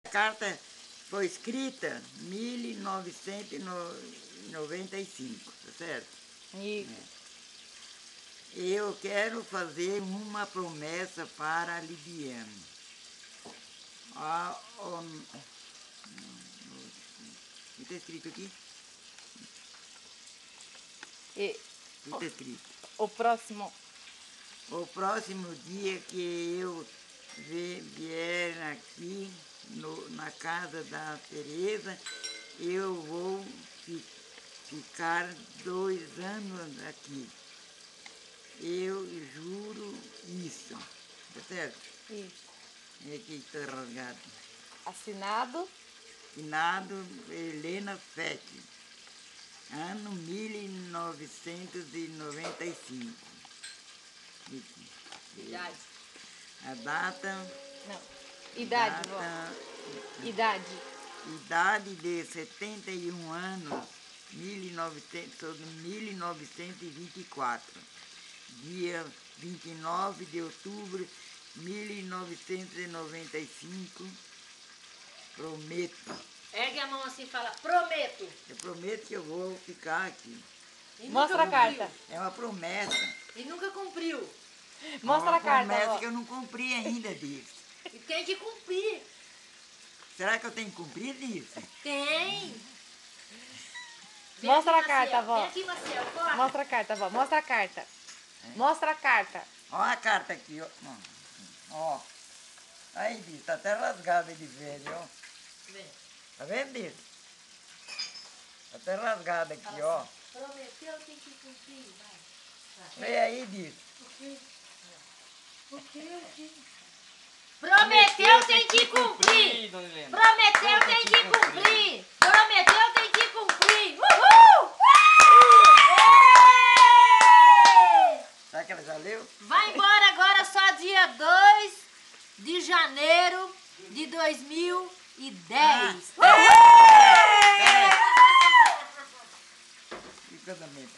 A carta foi escrita em 1995, tá certo? Isso. Eu quero fazer uma promessa para a Lidiane. O que está escrito aqui? E O que está escrito? o próximo... O próximo dia que eu vier aqui na casa da Tereza, eu vou ficar 2 anos aqui. Eu juro isso. Tá certo? Isso. E aqui está rasgado. Assinado. Assinado Helena Fete. Ano 1995. Idade. A data... Não. Idade, vó. Idade. Idade de 71 anos, 1924. Dia 29 de outubro de 1995. Prometo. Ergue a mão assim e fala, prometo. Eu prometo que eu vou ficar aqui. Mostra a carta. É uma promessa. E nunca cumpriu. Mostra a carta, É uma promessa vó. que eu não cumpri ainda disso. E tem que cumprir. Será que eu tenho que cumprir disso? Tem. Vem Mostra aqui, a carta, Maciel. vó. Vem aqui, Maciel. Corre. Mostra a carta, vó. Mostra a carta. Mostra a carta. Olha a carta aqui, ó. Ó. Aí, bicho, tá até rasgada de velho, ó. Vem. Tá vendo, bicho? Tá até rasgada aqui, Fala ó. assim, prometeu, tem que cumprir. Vai. Vê aí, bicho. Prometeu, tem que cumprir. Prometeu, tem que cumprir. Prometeu, tem que cumprir. Uhul! Êêêê! Será que ela já leu? Vai embora agora só dia 2 de janeiro de 2010. E casamento?